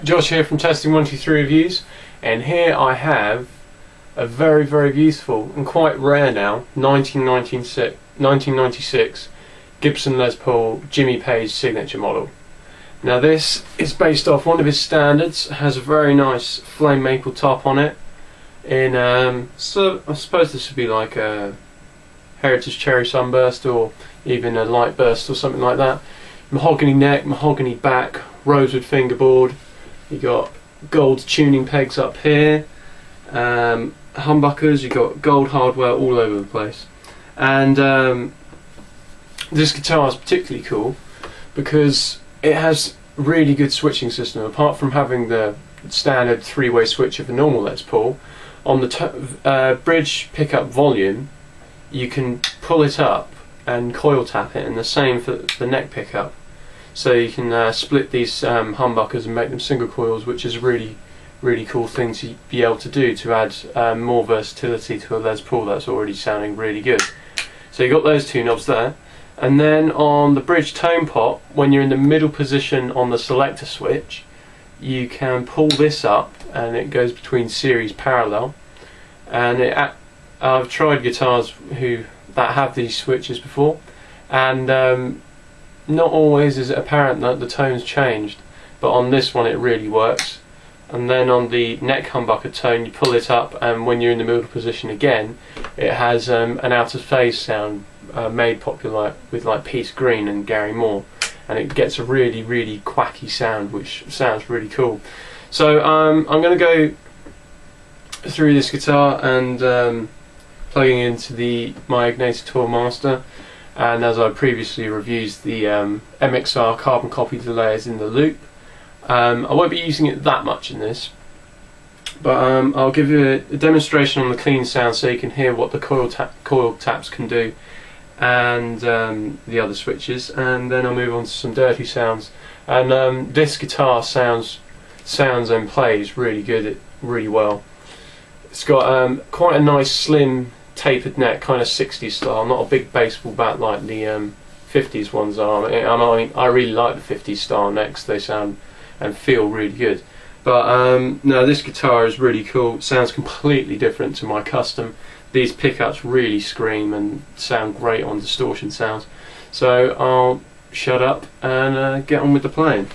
Right, Josh here from Testing123 Reviews, and here I have a very, very beautiful and quite rare now 1996 Gibson Les Paul Jimmy Page signature model. Now this is based off one of his standards. It has a very nice flame maple top on it in so I suppose this would be like a Heritage Cherry Sunburst or even a Light Burst or something like that. Mahogany neck, mahogany back, rosewood fingerboard. You got gold tuning pegs up here, humbuckers. You got gold hardware all over the place, and this guitar is particularly cool because it has really good switching system. Apart from having the standard three-way switch of a normal Les Paul, on the bridge pickup volume, you can pull it up and coil tap it, and the same for the neck pickup. So you can split these humbuckers and make them single coils, which is a really cool thing to be able to do to add more versatility to a Les Paul that's already sounding really good. So you got those two knobs there, and then on the bridge tone pot, when you're in the middle position on the selector switch, you can pull this up and it goes between series parallel. And I've tried guitars that have these switches before, and not always is it apparent that the tone's changed, but on this one it really works. And then on the neck humbucker tone, you pull it up, and when you're in the middle position again, it has an out of phase sound made popular with like Peace Green and Gary Moore, and it gets a really quacky sound, which sounds really cool. So I'm going to go through this guitar and plugging into my Egnater Tourmaster. And as I previously reviewed, the MXR carbon copy delay is in the loop. I won't be using it that much in this, but I'll give you a demonstration on the clean sound so you can hear what the coil taps can do, and the other switches, and then I'll move on to some dirty sounds. And this guitar sounds and plays really good, really well. It's got quite a nice slim tapered neck, kind of 60s style, not a big baseball bat like the 50s ones are. I really like the 50s style necks. They sound and feel really good. But no, this guitar is really cool. It sounds completely different to my custom. These pickups really scream and sound great on distortion sounds. So I'll shut up and get on with the playing.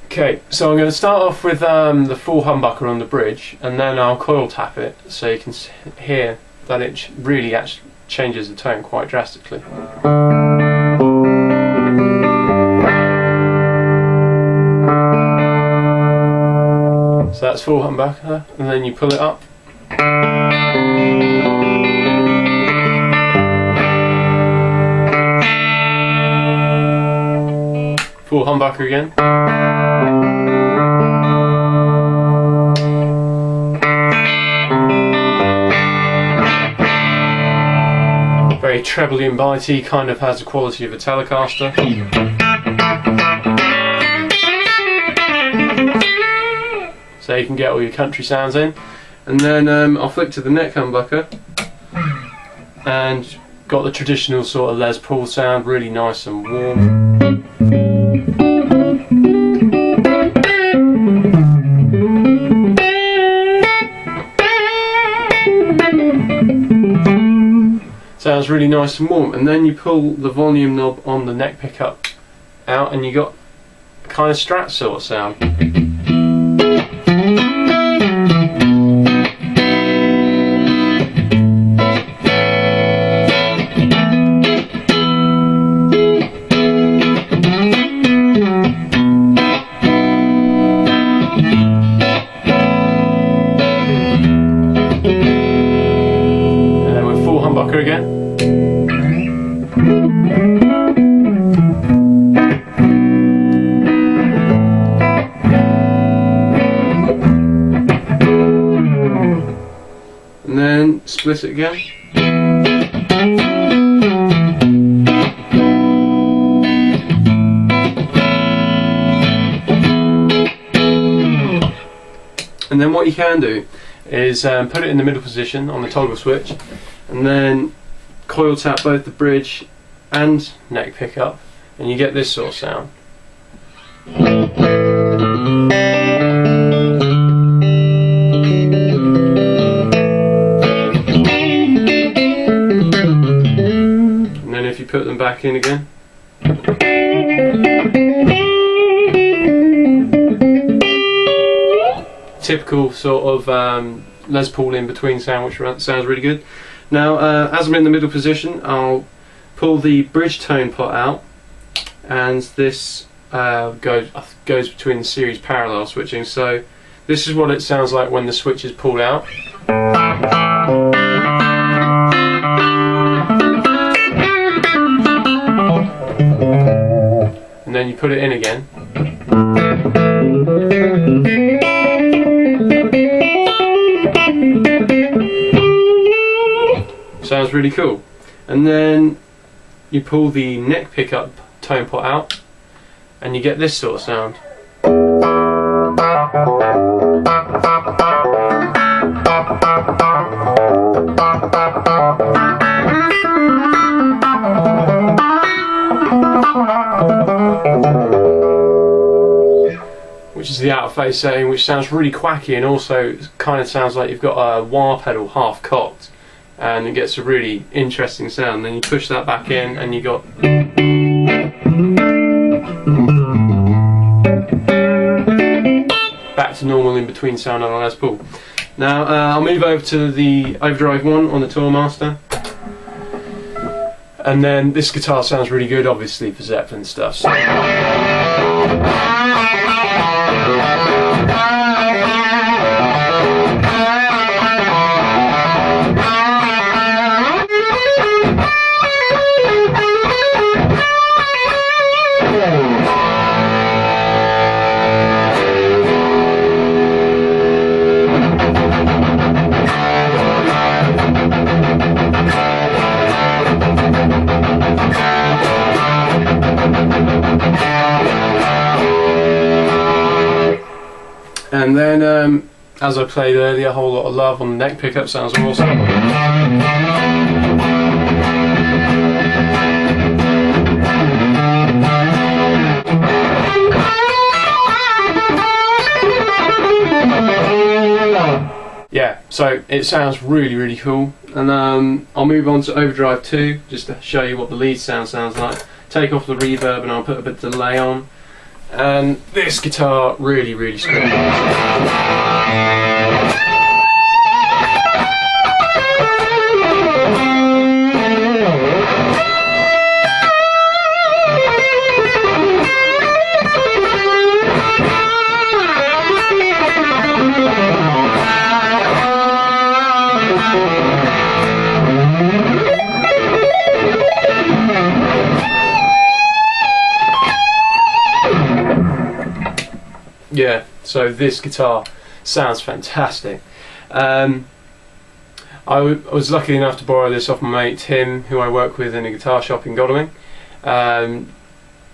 Okay, so I'm going to start off with the full humbucker on the bridge, and then I'll coil tap it so you can hear that it really actually changes the tone quite drastically. So that's full humbucker, and then you pull it up. Full humbucker again. Very trebly and bitey, kind of has the quality of a Telecaster. So you can get all your country sounds in. And then I'll flick to the neck humbucker, and got the traditional sort of Les Paul sound, really nice and warm. Sounds really nice and warm, and then you pull the volume knob on the neck pickup out, and you got a kind of Strat sort of sound. And then with full humbucker again. And then split it again. And then what you can do is put it in the middle position on the toggle switch, and then coil tap both the bridge and neck pickup, and you get this sort of sound. And then if you put them back in again, typical sort of Les Paul in between sound, which sounds really good. Now as I'm in the middle position, I'll pull the bridge tone pot out, and this goes between the series parallel switching. So this is what it sounds like when the switch is pulled out. And then you put it in again. Sounds really cool. And then you pull the neck pickup tone pot out, and you get this sort of sound. Which is the out of phase setting, which sounds really quacky, and also kind of sounds like you've got a wah pedal half cocked, and it gets a really interesting sound. Then you push that back in and you got back to normal in between sound on a Les Paul. Now I'll move over to the overdrive one on the Tourmaster, and then this guitar sounds really good obviously for Zeppelin stuff. So and then, as I played earlier, a whole lot of love on the neck pickup sounds awesome. Yeah, so it sounds really, really cool. And I'll move on to overdrive 2, just to show you what the lead sounds like. Take off the reverb and I'll put a bit of delay on. And this guitar really, really screams. Yeah, so this guitar sounds fantastic. I was lucky enough to borrow this off my mate Tim, who I work with in a guitar shop in Godalming.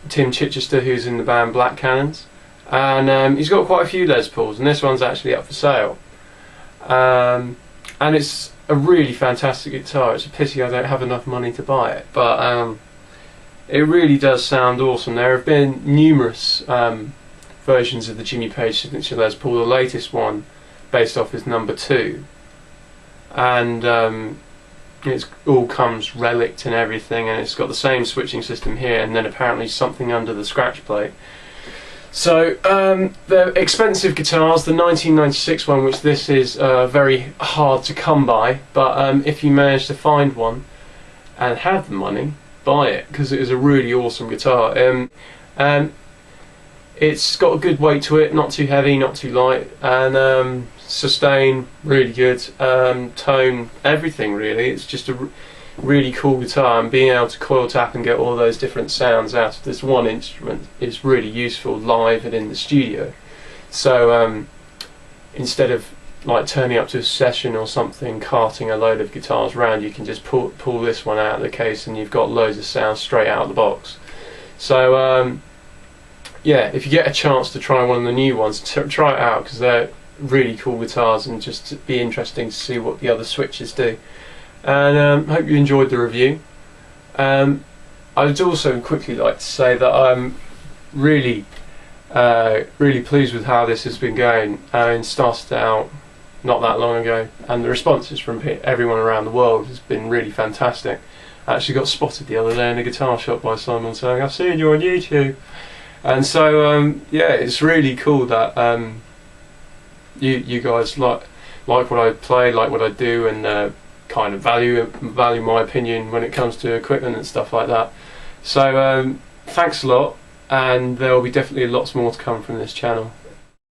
Tim Chichester, who's in the band Black Cannons, and he's got quite a few Les Pauls, and this one's actually up for sale. And it's a really fantastic guitar. It's a pity I don't have enough money to buy it, but it really does sound awesome. There have been numerous versions of the Jimmy Page signature Les Paul. The latest one based off his number 2, and it all comes relicked and everything, and it's got the same switching system here, and then apparently something under the scratch plate. So they're expensive guitars. The 1996 one, which this is, very hard to come by, but if you manage to find one and have the money, buy it, because it is a really awesome guitar. It's got a good weight to it, not too heavy, not too light, and sustain, really good, tone, everything really. It's just a really cool guitar, and being able to coil tap and get all those different sounds out of this one instrument is really useful live and in the studio. So instead of like turning up to a session or something, carting a load of guitars around, you can just pull this one out of the case and you've got loads of sounds straight out of the box. So yeah, if you get a chance to try one of the new ones, try it out, because they're really cool guitars, and just be interesting to see what the other switches do. And hope you enjoyed the review. I would also quickly like to say that I'm really Really pleased with how this has been going. I started out not that long ago, and the responses from everyone around the world has been really fantastic. I actually got spotted the other day in a guitar shop by someone saying, "I've seen you on YouTube," and so yeah, it's really cool that you guys like what I play, like what I do, and kind of value my opinion when it comes to equipment and stuff like that. So thanks a lot, and there will be definitely lots more to come from this channel.